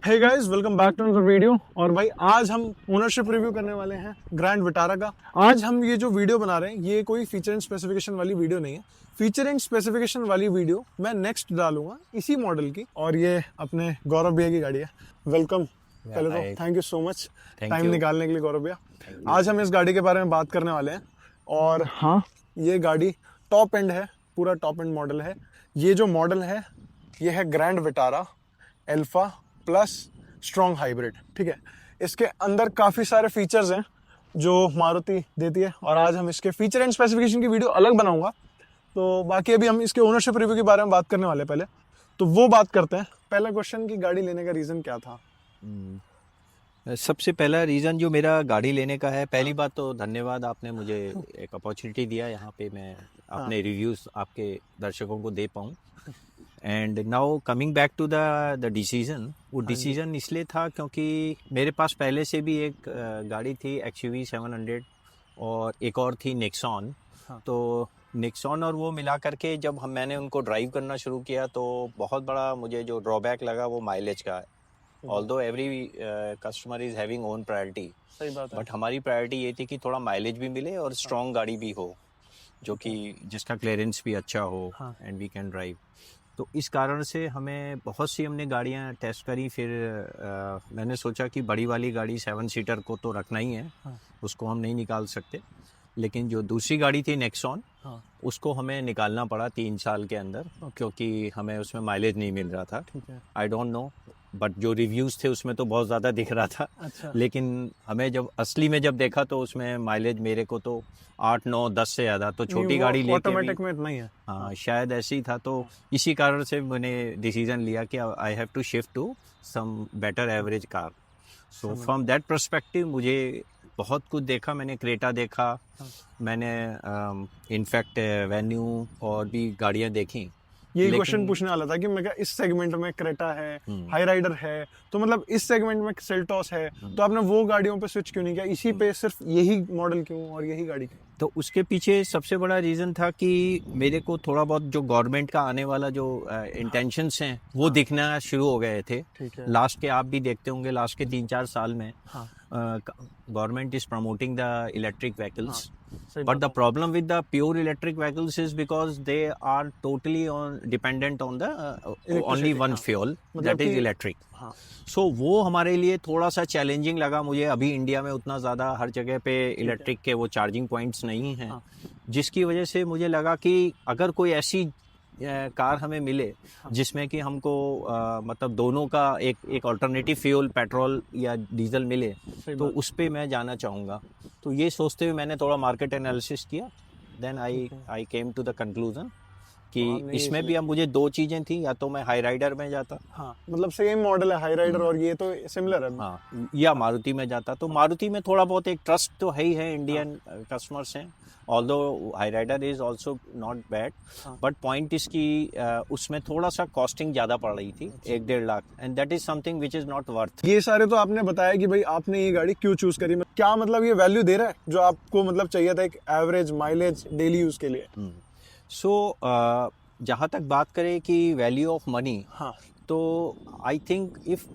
Hey guys, welcome back to another video. और भाई आज हम ओनरशिप रिव्यू करने वाले हैं ग्रैंड विटारा का। आज हम ये जो वीडियो बना रहे हैं ये कोई फीचर एंड स्पेसिफिकेशन वाली वीडियो नहीं है। फीचर एंड स्पेसिफिकेशन वाली वीडियो मैं नेक्स्ट डालूंगा इसी मॉडल की, और ये अपने गौरव भैया की गाड़ी है। वेलकम। पहले तो thank you so much time निकालने के लिए गौरव भैया। आज हम इस गाड़ी के बारे में बात करने वाले हैं। और हाँ, ये गाड़ी टॉप एंड है, पूरा टॉप एंड मॉडल है। ये जो मॉडल है ये है grand Vitara alpha plus strong hybrid. ठीक है, इसके अंदर काफ़ी सारे फीचर्स हैं जो मारुति देती है, और आज हम इसके फीचर एंड स्पेसिफिकेशन की वीडियो अलग बनाऊंगा। तो बाकी अभी हम इसके ओनरशिप रिव्यू के बारे में बात करने वाले हैं। पहले तो वो बात करते हैं। पहला क्वेश्चन की गाड़ी लेने का रीज़न क्या था? सबसे पहला रीज़न जो मेरा गाड़ी लेने का है, पहली बात तो धन्यवाद, आपने मुझे एक अपॉर्चुनिटी दिया यहाँ पे मैं अपने रिव्यूज़ आपके दर्शकों को दे पाऊँ। And now coming back to the decision, वो डिसीज़न इसलिए था क्योंकि मेरे पास पहले से भी एक गाड़ी थी XUV 700 और एक और थी नेक्सॉन। तो नेक्सॉन और वो मिला करके जब मैंने उनको ड्राइव करना शुरू किया तो बहुत बड़ा मुझे जो ड्रॉबैक लगा वो माइलेज का है। Although every customer is having own priority, सही बात है। बट हमारी प्रायोरिटी ये थी कि थोड़ा माइलेज भी मिले और स्ट्रॉन्ग गाड़ी भी हो, जो कि जिसका क्लियरेंस भी अच्छा हो एंड वी कैन ड्राइव। तो इस कारण से हमें बहुत सी हमने गाड़ियां टेस्ट करी। फिर मैंने सोचा कि बड़ी वाली गाड़ी 7 सीटर को तो रखना ही है, उसको हम नहीं निकाल सकते। लेकिन जो दूसरी गाड़ी थी नेक्सॉन, उसको हमें निकालना पड़ा 3 साल के अंदर, क्योंकि हमें उसमें माइलेज नहीं मिल रहा था। आई डोंट नो, बट जो रिव्यूज़ थे उसमें तो बहुत ज़्यादा दिख रहा था। अच्छा। लेकिन हमें जब असली में जब देखा तो उसमें माइलेज मेरे को तो 8, 9, 10 से ज़्यादा, तो छोटी गाड़ी लेके ऑटोमेटिक में इतना ही है। हाँ शायद ऐसे ही था। तो इसी कारण से मैंने डिसीजन लिया कि I have to shift to some better average car. So from that perspective मुझे बहुत कुछ देखा। मैंने क्रेटा देखा, मैंने इनफैक्ट वेन्यू और भी गाड़ियाँ देखी। यही क्वेश्चन पूछने वाला था कि मैं क्या इस सेगमेंट में क्रेटा है, हाई राइडर है, तो मतलब इस सेगमेंट में सेल्टॉस है, तो आपने वो गाड़ियों पे स्विच क्यों नहीं किया? इसी पे सिर्फ यही मॉडल क्यों और यही गाड़ी क्यों? तो उसके पीछे सबसे बड़ा रीज़न था कि मेरे को थोड़ा बहुत जो गवर्नमेंट का आने वाला जो इंटेंशंस हैं वो दिखना शुरू हो गए थे। लास्ट के आप भी देखते होंगे, लास्ट के 3-4 साल में government is promoting the electric vehicles, but the problem with the pure electric vehicles is because they are totally dependent on the only one fuel, that is electric. So वो हमारे लिए थोड़ा सा चैलेंजिंग लगा मुझे। अभी इंडिया में उतना ज़्यादा हर जगह पे इलेक्ट्रिक के वो चार्जिंग पॉइंट्स नहीं हैं, जिसकी वजह से मुझे लगा कि अगर कोई ऐसी कार हमें मिले जिसमें कि हमको मतलब दोनों का एक अल्टरनेटिव फ्यूल पेट्रोल या डीजल मिले, तो उस पर मैं जाना चाहूँगा। तो ये सोचते हुए मैंने थोड़ा मार्केट एनालिसिस किया। Then I came to the conclusion कि इसमें भी अब मुझे 2 चीज़ें थी, या तो मैं हाई राइडर में जाता, मतलब सेम मॉडल है हाई राइडर और ये तो सिमिलर है, या मारुति में जाता। तो मारुति में थोड़ा बहुत एक ट्रस्ट तो है ही है, इंडियन कस्टमर्स हैं। Although Hyryder is also not bad, but point इसकी उसमें थोड़ा सा कॉस्टिंग ज़्यादा पड़ रही थी, 1-1.5 lakh, and that is something which is not worth. ये सारे तो आपने बताया कि भाई आपने ये गाड़ी क्यों चूज करी, क्या मतलब ये वैल्यू दे रहा है जो आपको मतलब चाहिए था एक एवरेज माइलेज डेली यूज के लिए? सो जहाँ तक बात करें कि वैल्यू ऑफ मनी, तो I think if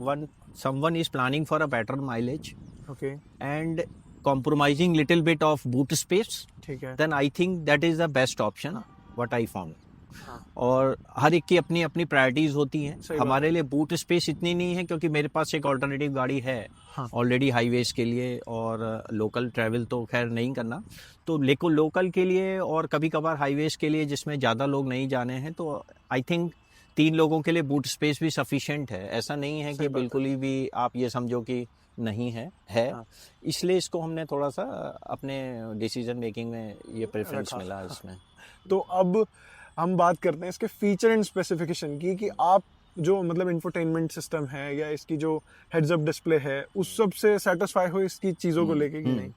someone is planning for a better mileage, and compromising little bit of boot space, then I think that is the best option what I found. और हर एक की अपनी अपनी priorities होती हैं। हमारे लिए बूट स्पेस इतनी नहीं है क्योंकि मेरे पास एक ऑल्टरनेटिव गाड़ी है ऑलरेडी हाईवेज के लिए, और लोकल ट्रैवल तो खैर नहीं करना। तो लोकल के लिए और कभी कभार हाईवेज के लिए जिसमें ज़्यादा लोग नहीं जाने हैं, तो आई थिंक 3 लोगों के लिए बूट स्पेस भी सफिशिएंट है। ऐसा नहीं है कि बिल्कुल ही भी आप ये समझो कि नहीं है। इसलिए इसको हमने थोड़ा सा अपने डिसीजन मेकिंग में ये प्रेफरेंस मिला इसमें। तो अब हम बात करते हैं इसके फीचर एंड स्पेसिफिकेशन की, कि आप जो मतलब इंफोटेनमेंट सिस्टम है या इसकी जो हेड्स अप डिस्प्ले है उस सब से सेटिस्फाई हो इसकी चीज़ों को लेके कि नहीं?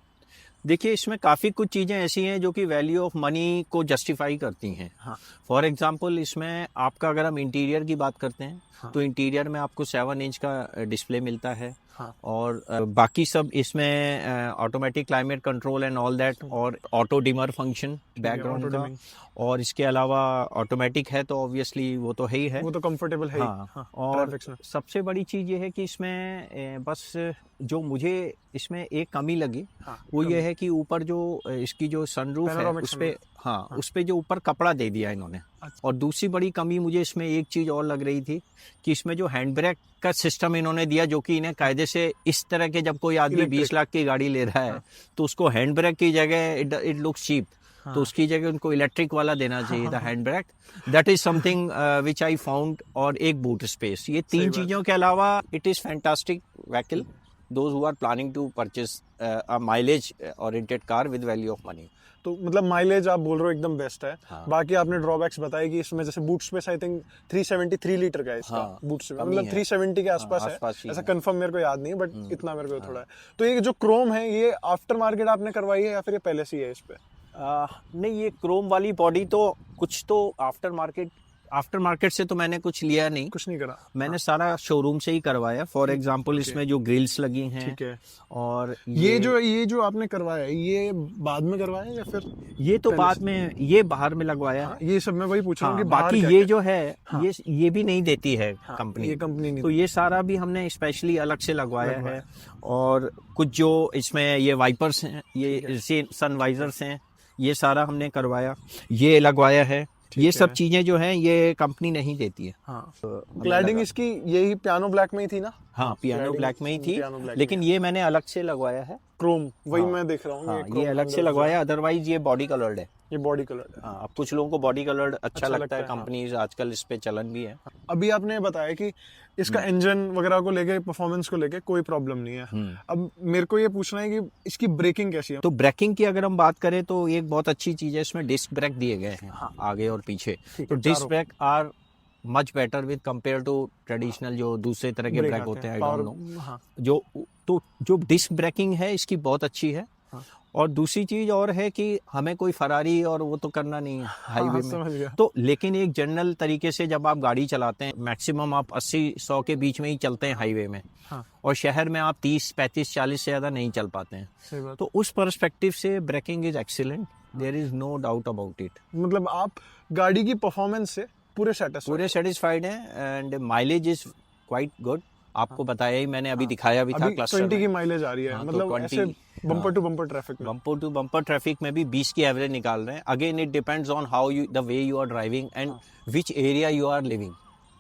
देखिए इसमें काफ़ी कुछ चीज़ें ऐसी हैं जो कि वैल्यू ऑफ मनी को जस्टिफाई करती हैं। हाँ। फॉर एग्जांपल इसमें आपका अगर हम इंटीरियर की बात करते हैं हाँ। तो इंटीरियर में आपको 7 इंच का डिस्प्ले मिलता है। हाँ। और बाकी सब इसमें automatic climate control and all that, और auto dimmer function background auto का, dimming। और इसके अलावा ऑटोमेटिक है तो ऑब्वियसली वो तो है ही है। वो तो कंफर्टेबल है ही। हाँ, और traffics में। सबसे बड़ी चीज़ ये है कि इसमें बस जो मुझे इसमें एक कमी लगी हाँ, वो ये है कि ऊपर जो इसकी जो सनरूफ है Panoramic उस पे, sunroof। हाँ, उस पे जो ऊपर कपड़ा दे दिया इन्होंने। अच्छा। और दूसरी बड़ी कमी मुझे इसमें एक चीज़ और लग रही थी कि इसमें जो हैंड ब्रेक का सिस्टम इन्होंने दिया, जो कि इन्हें कायदे से इस तरह के, जब कोई आदमी Electric। 20 लाख की गाड़ी ले रहा है तो उसको हैंड ब्रेक की जगह इट लुक्स चीप, तो उसकी जगह उनको इलेक्ट्रिक वाला देना चाहिए था hand brake. That is something which I found. और एक बूट स्पेस, ये तीन चीज़ों के अलावा it is fantastic vehicle those who are planning to purchase a mileage oriented car with value of money. तो मतलब माइलेज आप बोल रहे हो एकदम बेस्ट है। हाँ। बाकी आपने ड्रॉबैक्स बताए कि इसमें जैसे boot space I think 373 litre का है इसका। हाँ, बूट स्पेस कमी मतलब है। 370 के आसपास हाँ, है। आसपास ही ऐसा है। कंफर्म मेरे को याद नहीं है, बट इतना मेरे को थोड़ा है। तो ये जो क्रोम है ये आफ्टर मार्केट आपने करवाई है या फिर ये पहले से ही है इस पे? नहीं, ये क्रोम वाली बॉडी तो कुछ तो आफ्टर मार्केट से तो मैंने कुछ लिया नहीं, कुछ नहीं करा। मैंने सारा शोरूम से ही करवाया। फॉर एग्जांपल इसमें जो ग्रिल्स लगी हैं, ठीक है। और ये जो आपने करवाया है ये बाद में करवाया या फिर? ये तो बाद में, ये बाहर में लगवाया हाँ, है। ये सब मैं वही पूछ रहा हूँ हाँ, कि बाहर बाकी क्या ये क्या? जो है हाँ। ये भी नहीं देती है हाँ, कंपनी। ये कंपनी नहीं तो ये सारा भी हमने स्पेशली अलग से लगवाया है। और कुछ जो इसमें ये वाइपर्स हैं, ये सन वाइजर्स हैं, ये सारा हमने करवाया, ये लगवाया है। ये सब चीजें जो हैं ये कंपनी नहीं देती है। हाँ। क्लैडिंग इसकी यही पियानो ब्लैक में ही थी ना? हाँ, पियानो ब्लैक में ही थी, पियानो ब्लैक लेकिन ये मैंने अलग से लगवाया है। क्रोम वही हाँ। मैं देख रहा हूँ। हाँ, क्रोम ये अलग से लगवाया, अदरवाइज ये बॉडी कलर्ड है। ये बॉडी कलर है। हाँ, अब कुछ लोगों को बॉडी कलर्ड अच्छा लगता है, हाँ। कंपनीज आजकल इस पे चलन भी है। अभी आपने बताया कि इसका इंजन वगैरह को लेके, परफॉर्मेंस को लेके कोई प्रॉब्लम नहीं है। अब मेरे को ये पूछना है कि इसकी ब्रेकिंग कैसी है? तो ब्रेकिंग की अगर हम बात करें तो एक बहुत अच्छी चीज है, इसमें डिस्क ब्रेक दिए गए हैं। हाँ, आगे और पीछे। तो disc brake are much better with compare to traditional जो दूसरे तरह के ब्रेक होते हैं। I don't know. हाँ। जो डिस्क ब्रेकिंग है इसकी बहुत अच्छी है। और दूसरी चीज और है कि हमें कोई फरारी और वो तो करना नहीं है हाईवे में। समझ गया। तो लेकिन एक जनरल तरीके से जब आप गाड़ी चलाते हैं, मैक्सिमम आप 80-100 के बीच में ही चलते हैं हाईवे में। हाँ। और शहर में आप 30-35-40 से ज्यादा नहीं चल पाते हैं। सही बात। तो उस पर्सपेक्टिव से braking is excellent, there is no doubt about it. मतलब आप गाड़ी की परफॉर्मेंस से पूरे सेटिस्फाइड हैं and mileage is quite good. आपको बताया ही मैंने, अभी दिखाया भी था अभी क्लस्टर 20 की में। माइलेज आ रही है। हाँ, तो मतलब 20 ऐसे बम्पर टू बम्पर ट्रैफिक में। बम्पर टू बम्पर ट्रैफिक में भी 20 की एवरेज निकाल रहे हैं। Again it depends on how you, the way you are driving and which area you are living.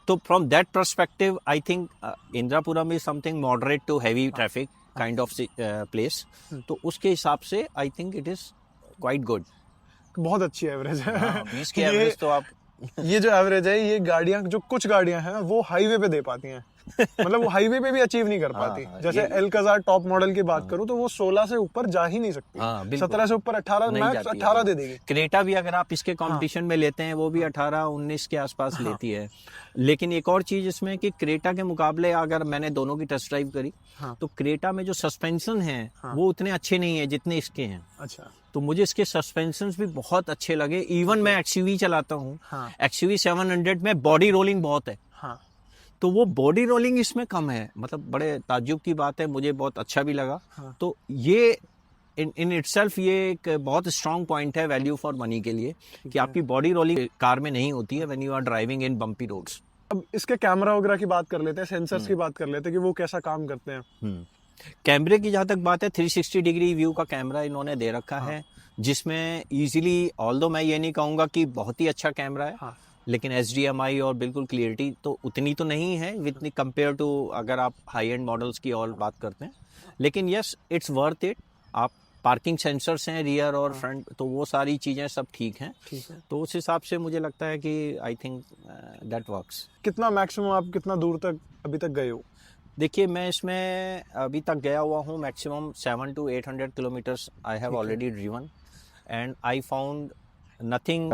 तो from that perspective I think Indirapuram is something moderate to heavy traffic kind of place. तो उसके हिसाब से I think it is quite good. बहुत अच्छी average है। 20 की average तो आप ये जो एवरेज है, ये गाड़ियां जो कुछ गाड़ियां हैं वो हाईवे पे दे पाती हैं। मतलब वो हाईवे पे भी अचीव नहीं कर पाती। जैसे एल्काजार टॉप मॉडल की बात करूं तो वो 16 से ऊपर जा ही नहीं सकती। 17 से ऊपर 18, मैक्स 18 दे देगी। क्रेटा भी अगर आप इसके कंपटीशन में लेते हैं वो भी 18-19 के आसपास लेती है। लेकिन एक और चीज इसमें कि क्रेटा के मुकाबले अगर मैंने दोनों की टेस्ट ड्राइव करी तो क्रेटा में जो सस्पेंशन है वो उतने अच्छे नहीं है जितने इसके हैं। अच्छा। तो मुझे इसके सस्पेंशन भी बहुत अच्छे लगे। इवन मैं एक्सयूवी चलाता हूँ, एक्सयूवी 700 में बॉडी रोलिंग बहुत है। हाँ। तो वो बॉडी रोलिंग इसमें कम है। मतलब बड़े ताज्जुब की बात है, मुझे बहुत अच्छा भी लगा। तो ये इन इटसेल्फ ये एक बहुत स्ट्रॉन्ग पॉइंट है वैल्यू फॉर मनी के लिए कि आपकी बॉडी रोलिंग कार में नहीं होती है when you are driving in bumpy roads. अब इसके कैमरा वगैरह की बात कर लेते हैं, सेंसर्स की बात कर लेते हैं कि वो कैसा काम करते हैं। कैमरे की जहाँ तक बात है, 360 डिग्री व्यू का कैमरा इन्होंने दे रखा है, जिसमें इजीली, ऑल्दो मैं ये नहीं कहूँगा कि बहुत ही अच्छा कैमरा है, लेकिन HDMI और बिल्कुल क्लियरिटी तो उतनी तो नहीं है विद कंपेयर टू अगर आप हाई एंड मॉडल्स की और बात करते हैं। लेकिन यस, इट्स वर्थ इट। आप पार्किंग सेंसर्स हैं रियर और फ्रंट, तो वो सारी चीज़ें सब ठीक हैं। तो उस हिसाब से मुझे लगता है कि आई थिंक दैट वर्क्स। कितना मैक्सिमम आप कितना दूर तक अभी तक गए हो? देखिए, मैं इसमें अभी तक गया हुआ हूँ maximum 700 to 800 kilometres I have already driven and I found nothing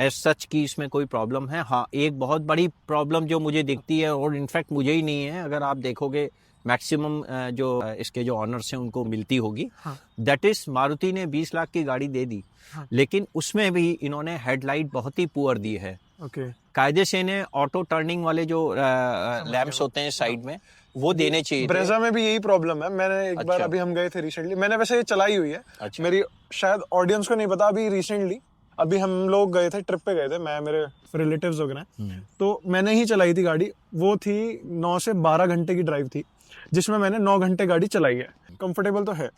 as such कि इसमें कोई प्रॉब्लम है। हाँ, एक बहुत बड़ी प्रॉब्लम जो मुझे दिखती है, और इनफैक्ट मुझे ही नहीं है, अगर आप देखोगे मैक्सिमम जो इसके जो ऑनर्स हैं उनको मिलती होगी। हाँ। दैट इज मारुति ने 20 लाख की गाड़ी दे दी, हाँ। लेकिन उसमें भी इन्होंने हेडलाइट बहुत ही पुअर दी है। ओके, कायदे से इन्हें ऑटो टर्निंग वाले जो लैंप्स होते हैं साइड में वो देने चाहिए थे। ब्रेजा में भी यही प्रॉब्लम है। मैंने एक बार, अच्छा। अभी हम गए थे रिसेंटली, मैंने वैसे ये चलाई हुई है। अच्छा। मेरी शायद ऑडियंस को नहीं पता, अभी रिसेंटली अभी हम लोग गए थे, ट्रिप पे गए थे, मैं मेरे रिलेटिव्स वगैरह, तो मैंने ही चलाई थी गाड़ी। वो थी 9 से 12 घंटे की ड्राइव थी, जिसमें मैंने 9 घंटे गाड़ी चलाई है। कंफर्टेबल तो है,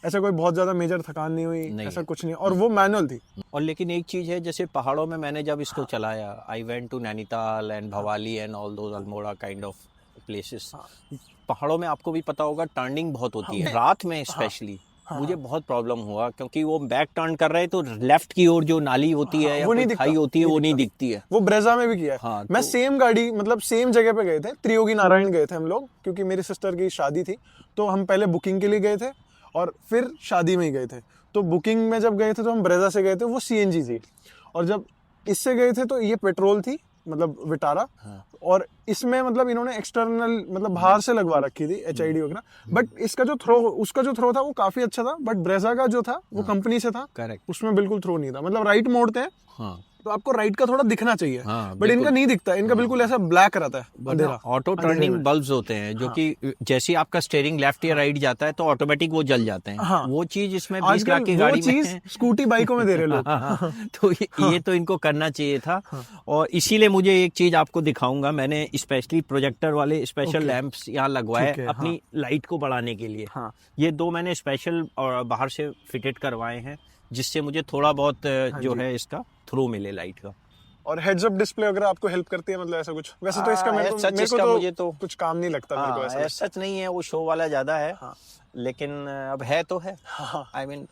ऐसा कोई बहुत ज्यादा मेजर थकान नहीं हुई, नहीं। ऐसा कुछ नहीं, और वो मैनुअल थी। और लेकिन एक चीज है, जैसे पहाड़ों में मैंने जब इसको चलाया, I went to Nainital and Bhowali and all those Almora kind of places. पहाड़ों में आपको भी पता होगा टर्निंग बहुत होती है, रात में स्पेशली। मुझे बहुत प्रॉब्लम हुआ क्योंकि वो बैक टर्न कर रहे तो लेफ्ट की ओर जो नाली होती है या वो नहीं कोई खाई होती है वो नहीं दिखती है। वो ब्रेजा में भी किया है। हाँ, मैं सेम गाड़ी, मतलब सेम जगह पे गए थे, त्रियोगी नारायण गए थे हम लोग, क्योंकि मेरी सिस्टर की शादी थी। तो हम पहले बुकिंग के लिए गए थे और फिर शादी में ही गए थे। तो बुकिंग में जब गए थे तो हम ब्रेजा से गए थे, वो सीएनजी थी, और जब इससे गए थे तो ये पेट्रोल थी, मतलब विटारा। हाँ। और इसमें मतलब इन्होंने एक्सटर्नल, मतलब बाहर से लगवा रखी थी HID वगैरह, बट इसका जो थ्रो, उसका जो थ्रो था वो काफी अच्छा था, बट ब्रेजा का जो था वो कंपनी से था, करेक्ट। उसमें बिल्कुल थ्रो नहीं था। मतलब राइट मोड़ते हैं हाँ, तो आपको राइट का थोड़ा दिखना चाहिए, हाँ, बट इनका नहीं दिखता, इनका बिल्कुल ऐसा ब्लैक रहता है, अंधेरा। ऑटो टर्निंग बल्ब्स होते हैं जो कि जैसे ही आपका स्टीयरिंग लेफ्ट या राइट जाता है तो ऑटोमेटिक वो जल जाते हैं। हाँ। वो चीज इसमें 20 लाख आजकल की वो गाड़ी में चीज है। स्कूटी बाइकों में दे रहे लोग। तो ये तो इनको करना चाहिए था। और इसीलिए मुझे एक चीज आपको दिखाऊंगा, मैंने स्पेशली प्रोजेक्टर वाले स्पेशल लैंप्स यहाँ लगवाए ठीक है, अपनी लाइट को बढ़ाने के लिए। हाँ। ये 2 मैंने स्पेशल बाहर से फिटेड करवाए हैं, जिससे मुझे थोड़ा बहुत जो है इसका थ्रो मिले लाइट का। और हेड्स अप डिस्प्ले वगैरह आपको हेल्प करती है, मतलब ऐसा कुछ? वैसे तो इसका मेरे को मुझे तो कुछ काम नहीं लगता, मेरे को ऐसा सच नहीं है, वो शो वाला ज्यादा है। हाँ। लेकिन अब है तो है। हाँ। आई मीन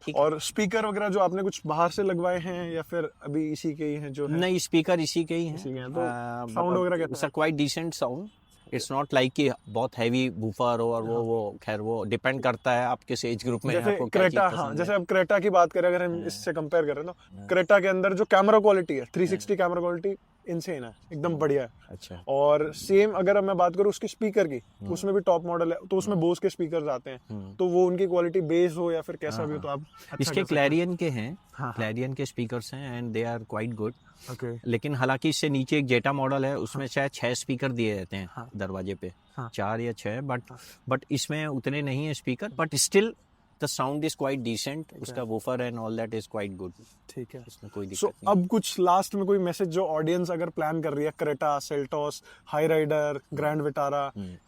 ठीक। और स्पीकर वगैरह जो आपने कुछ बाहर से लगवाए हैं या फिर अभी इसी के ही हैं जो है? नहीं, स्पीकर इसी के ही हैं। इसी के हैं, तो साउंड वगैरह कैसा है? Quite decent sound. It's not like कि बहुत हैवी बूफर हो, और वो खैर वो डिपेंड करता है आप किस एज ग्रुप में जैसे आपको क्या चीज़ क्रेटा, पसंद हाँ, है। जैसे अब क्रेटा की बात करें, अगर हम इससे कंपेयर करें तो क्रेटा के अंदर जो कैमरा क्वालिटी है, 360 कैमरा क्वालिटी इनसेन है, एकदम बढ़िया है। अच्छा। और सेम अगर मैं बात करूँ उसकी स्पीकर की, उसमें भी टॉप मॉडल है, तो उसमें बोस के स्पीकर्स आते हैं, तो वो उनकी क्वालिटी बेस हो या फिर कैसा भी हो, तो आप अच्छा इसके कर सकते क्लैरियन के हैं, हाँ। क्लैरियन के स्पीकर्स हैं and they are quite good. हैं। ओके। लेकिन हालांकि इससे नीचे एक जेटा मॉडल है, उसमें शायद 6 स्पीकर दिए रहते हैं हाँ। दरवाजे पे, हाँ। 4 या 6, बट इसमें उतने नहीं है speaker, but still the sound is quite decent, उसका woofer and all that is quite good. ठीक है। इसमें कोई सो दिक्कत नहीं। अब कुछ लास्ट में कोई मैसेज जो ऑडियंस अगर प्लान कर रही है, Creta, Seltos, Hyryder, grand Vitara,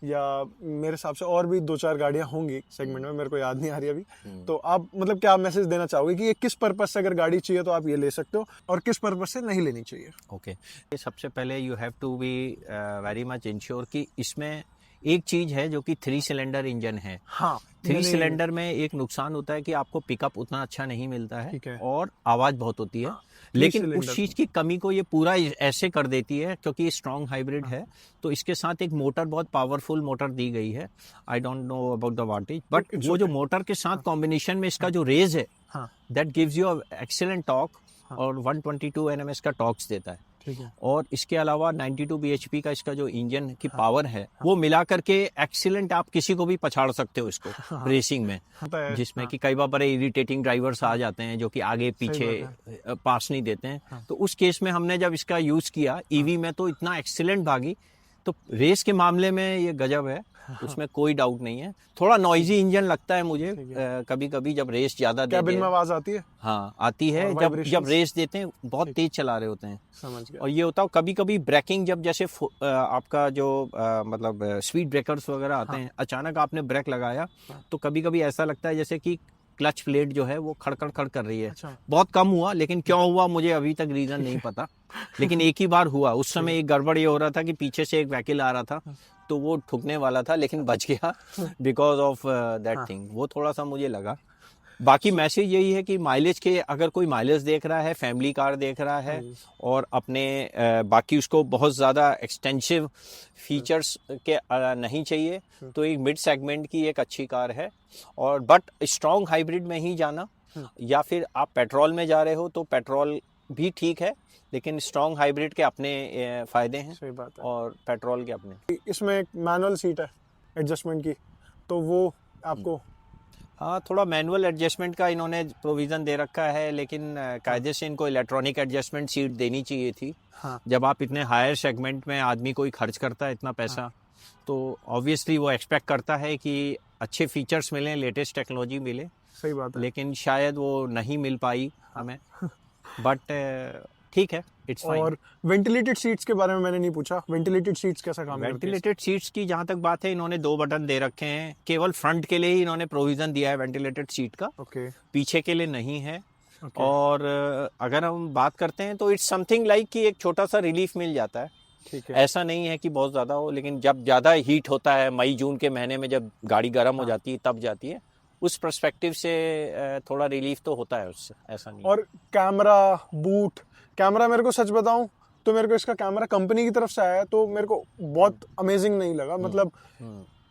या मेरे हिसाब से और भी 2-4 गाड़ियां होंगी सेगमेंट में, मेरे को याद नहीं आ रही अभी, तो आप मतलब क्या मैसेज देना चाहोगे कि ये किस पर्पस से अगर गाड़ी चाहिए तो आप ये ले सकते हो, और किस पर्पस से नहीं लेनी चाहिए? ओके, सबसे पहले you have to be very much ensure कि इसमें एक चीज है जो कि 3 सिलेंडर इंजन है। हाँ। 3 सिलेंडर में एक नुकसान होता है कि आपको पिकअप उतना अच्छा नहीं मिलता है, ठीक है। और आवाज बहुत होती है। हाँ, लेकिन 3 उस चीज की कमी को ये पूरा ऐसे कर देती है, क्योंकि ये स्ट्रॉन्ग हाइब्रिड है, तो इसके साथ एक मोटर, बहुत पावरफुल मोटर दी गई है। आई don't know about the wattage, but वो जो मोटर के साथ कॉम्बिनेशन में इसका जो रेज है, हाँ। That gives you excellent torque, और 122 NMS का टॉर्क्स देता है। ठीक है। और इसके अलावा 92 bhp का इसका जो इंजन की पावर है, वो मिला करके एक्सीलेंट, आप किसी को भी पछाड़ सकते हो इसको रेसिंग में, जिसमें कि कई बार बड़े इरिटेटिंग ड्राइवर्स आ जाते हैं जो कि आगे पीछे पास नहीं देते हैं। तो उस केस में हमने जब इसका यूज किया ईवी में, तो इतना एक्सीलेंट भागी। तो रेस के मामले में ये गजब है, उसमें कोई डाउट नहीं है। थोड़ा नॉइजी इंजन लगता है मुझे कभी कभी, जब रेस ज्यादा दे कैबिन में आवाज आती है? हाँ, आती है, जब रेस देते हैं, बहुत तेज चला रहे होते हैं। समझ गया। और ये होता है कभी कभी ब्रेकिंग, जब जैसे आपका जो मतलब स्पीड ब्रेकर्स वगैरह आते हैं, अचानक आपने ब्रेक लगाया, तो कभी कभी ऐसा लगता है जैसे कि क्लच प्लेट जो है वो खड़खड़ खड़ कर रही है। अच्छा। बहुत कम हुआ, लेकिन क्यों हुआ मुझे अभी तक रीजन नहीं पता। लेकिन एक ही बार हुआ, उस समय एक गड़बड़ ये हो रहा था कि पीछे से एक व्हीकल आ रहा था, तो वो ठुकने वाला था, लेकिन बच गया बिकॉज ऑफ दैट थिंग। वो थोड़ा सा मुझे लगा। बाकी मैसेज यही है कि माइलेज के, अगर कोई माइलेज देख रहा है, फैमिली कार देख रहा है, और अपने बाकी उसको बहुत ज़्यादा एक्सटेंसिव फीचर्स के नहीं चाहिए, तो एक मिड सेगमेंट की एक अच्छी कार है। और बट स्ट्रॉन्ग हाइब्रिड में ही जाना, या फिर आप पेट्रोल में जा रहे हो तो पेट्रोल भी ठीक है, लेकिन स्ट्रॉन्ग हाइब्रिड के अपने फ़ायदे हैं। सही बात है। और पेट्रोल के अपने। इसमें एक मैनुअल सीट है, एडजस्टमेंट की, तो वो आपको हाँ, थोड़ा मैनुअल एडजस्टमेंट का इन्होंने प्रोविज़न दे रखा है, लेकिन कायदे से इनको इलेक्ट्रॉनिक एडजस्टमेंट सीट देनी चाहिए थी। हाँ जब आप इतने हायर सेगमेंट में आदमी कोई खर्च करता है इतना पैसा, तो ऑब्वियसली वो एक्सपेक्ट करता है कि अच्छे फीचर्स मिलें, लेटेस्ट टेक्नोलॉजी मिले, सही बात है। लेकिन शायद वो नहीं मिल पाई हमें, बट ठीक है, इट्स फाइन। और वेंटिलेटेड सीट्स के बारे में मैंने नहीं पूछा, वेंटिलेटेड सीट्स कैसा काम करती है? वेंटिलेटेड सीट्स की जहाँ तक बात है, इन्होंने 2 बटन दे रखे हैं, केवल फ्रंट के लिए ही इन्होंने प्रोविज़न दिया है वेंटिलेटेड सीट का, ओके पीछे के लिए नहीं है। ओके और अगर हम बात करते हैं तो इट्स समथिंग लाइक कि एक छोटा सा रिलीफ मिल जाता है। ठीक है। ऐसा नहीं है कि बहुत ज़्यादा हो, लेकिन जब ज़्यादा हीट होता है मई जून के महीने में, जब गाड़ी गर्म हो जाती है तब जाती है, उस पर्सपेक्टिव से थोड़ा रिलीफ तो होता है उससे, ऐसा नहीं। और कैमरा बूट, कैमरा मेरे को सच बताऊं तो मेरे को इसका कैमरा कंपनी की तरफ से आया है, तो मेरे को बहुत अमेजिंग नहीं लगा। मतलब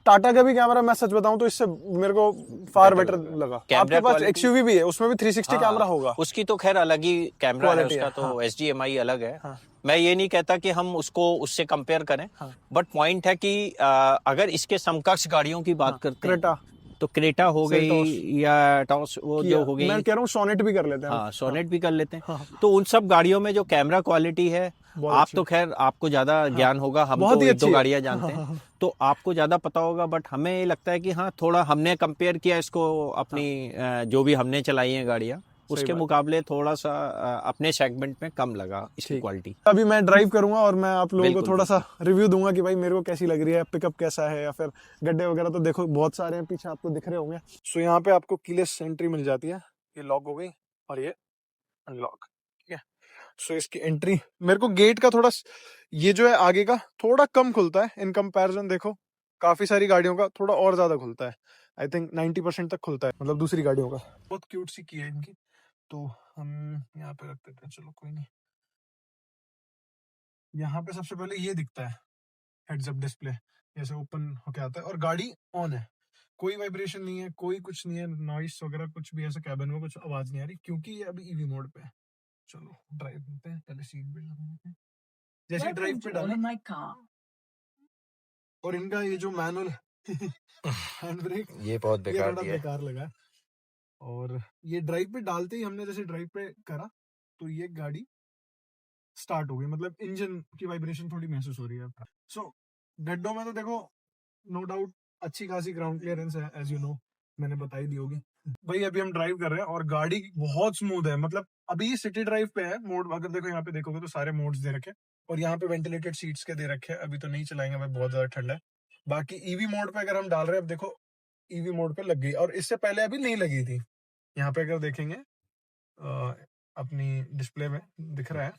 टाटा का भी कैमरा मैं सच बताऊं तो इससे मेरे को फार बेटर लगा। आपके पास quality- एक्सयूवी भी है, उसमें भी 360 कैमरा होगा। उसकी तो खैर अलग ही कैमरा है, Quality उसका है, तो हाँ। HDMI अलग है। हाँ। मैं ये नहीं कहता कि हम उसको उससे कंपेयर करें, हाँ। बट पॉइंट है कि अगर इसके समकक्ष गाड़ियों की बात करते हैं, क्रेटा, तो क्रेटा हो गई सेल्टोस, या टॉस, वो जो हो गई, मैं कह रहा हूँ सोनेट भी कर लेते हैं। हाँ, सोनेट भी कर लेते हैं। हाँ। तो उन सब गाड़ियों में जो कैमरा क्वालिटी है, बहुत आप अच्छी तो खैर आपको ज्यादा ज्ञान होगा, हम बहुत तो ही एक दो अच्छी है। गाड़ियां जानते हैं, तो आपको ज्यादा पता होगा, बट हमें ये लगता है कि हाँ, थोड़ा हमने कंपेयर किया इसको अपनी जो भी हमने चलाई हैं गाड़ियां, उसके बात। मुकाबले थोड़ा सा अपने सेगमेंट में कम लगा इसकी क्वालिटी। अभी मैं ड्राइव करूंगा और मैं आप लोगों को बिल्कुल, थोड़ा सा रिव्यू दूंगा कि भाई मेरे को कैसी लग रही है, पिकअप कैसा है, या फिर गड्ढे वगैरह तो देखो बहुत सारे हैं पीछे, आपको दिख रहे होंगे। सो यहाँ पे आपको कीलेस एंट्री मिल जाती है, ये लॉक हो गई और ये अनलॉक, ठीक है। सो इसकी एंट्री, मेरे को गेट का थोड़ा ये जो है आगे का थोड़ा कम खुलता है इन कंपैरिजन। देखो काफी सारी गाड़ियों का थोड़ा और ज्यादा खुलता है, आई थिंक 90% तक खुलता है, मतलब दूसरी गाड़ियों का। बहुत क्यूट सी की है इनकी, तो हम यहाँ पे रख देते हैं, चलो कोई नहीं। यहाँ पे सबसे पहले ये दिखता है हेड्स अप डिस्प्ले, जैसे ओपन होके आता है और गाड़ी ऑन है, कोई वाइब्रेशन नहीं है, कोई कुछ नहीं है, नॉइस वगैरह कुछ भी, ऐसा कैबिन में कुछ आवाज नहीं आ रही क्योंकि ये अभी ईवी मोड पे है। चलो ड्राइव करते हैं, पहले सीट बेल्ट लगाते हैं, जैसे ड्राइव पे डाला। और इनका ये जो मैनुअल हैंड ब्रेक, ये बहुत बेकार थोड़ा दिया है। बेकार लगा। और ये ड्राइव पे डालते ही हमने जैसे ड्राइव पे करा तो ये गाड़ी स्टार्ट हो गई, मतलब इंजन की वाइब्रेशन थोड़ी महसूस हो रही है। सो गड्ढों में तो देखो नो डाउट अच्छी खासी ग्राउंड क्लियरेंस है, एज यू नो, मैंने बताई दी होगी। भाई अभी हम ड्राइव कर रहे हैं और गाड़ी बहुत स्मूथ है, मतलब अभी ये सिटी ड्राइव पे है मोड, अगर देखो यहाँ पे देखोगे तो सारे मोड्स दे रखे, और यहाँ पे वेंटिलेटेड सीट्स के दे रखे हैं। अभी तो नहीं चलाएंगे भाई, बहुत ज्यादा ठंडा है। बाकी ईवी मोड पे अगर हम डाल रहे हैं, अब देखो ईवी मोड पे लग गई, और इससे पहले अभी नहीं लगी थी। यहाँ पे अगर देखेंगे अपनी डिस्प्ले में दिख रहा है,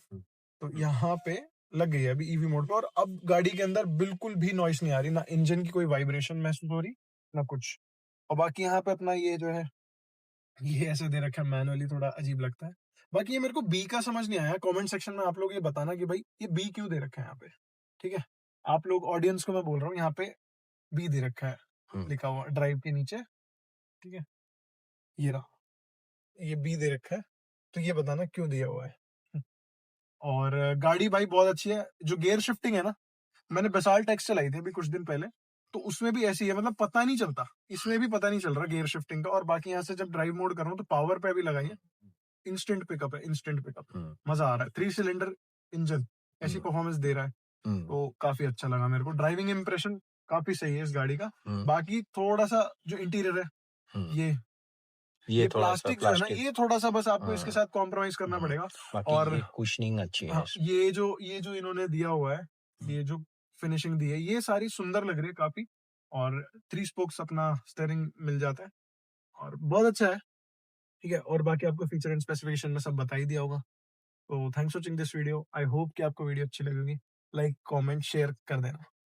तो यहाँ पे लग गई है अभी ईवी मोड पे, और अब गाड़ी के अंदर बिल्कुल भी नॉइस नहीं आ रही, ना इंजन की कोई वाइब्रेशन महसूस हो रही, ना कुछ। और बाकी यहाँ पे अपना ये जो है, ये ऐसे दे रखा है मैनुअली, थोड़ा अजीब लगता है। बाकी ये मेरे को बी का समझ नहीं आया, कमेंट सेक्शन में आप लोग ये बताना कि भाई ये बी क्यों दे रखा है यहाँ पे, ठीक है। आप लोग ऑडियंस को मैं बोल रहा हूँ, यहाँ पे बी दे रखा है लिखा हुआ ड्राइव के नीचे, ठीक है, ये रहा, ये बी दे रखा है, तो ये बताना क्यों दिया हुआ है। और गाड़ी भाई बहुत अच्छी है। जो गियर शिफ्टिंग है ना, मैंने बेसाल्ट टेक्स चलाई थी अभी कुछ दिन पहले, तो उसमें भी ऐसी है, मतलब पता नहीं चलता, इसमें भी पता नहीं चल रहा गियर शिफ्टिंग का। और बाकी यहाँ से जब ड्राइव मोड कर रहा हूँ तो पावर पे भी लगाई है, इंस्टेंट पिकअप है, इंस्टेंट पिकअप, मजा आ रहा है। 3 सिलेंडर इंजन ऐसी परफॉर्मेंस दे रहा है, तो काफी अच्छा लगा मेरे को। ड्राइविंग इंप्रेशन काफी सही है इस गाड़ी का। बाकी थोड़ा सा जो इंटीरियर है, ये प्लास्टिक जो है ना, ये थोड़ा सा बस आपको इसके साथ कॉम्प्रोमाइज करना पड़ेगा। और कुशनिंग अच्छी है। ये जो इन्होंने दिया हुआ है, ये जो फिनिशिंग दी है, ये सारी सुंदर लग रही है काफी। और 3 स्पोक्स अपना स्टीयरिंग मिल जाता है, और बहुत अच्छा है, ठीक है। और बाकी आपको फीचर एंड स्पेसिफिकेशन में सब बता ही दिया होगा। तो thanks for watching this video, I hope कि आपको वीडियो अच्छी लगेगी। लाइक कमेंट शेयर कर देना।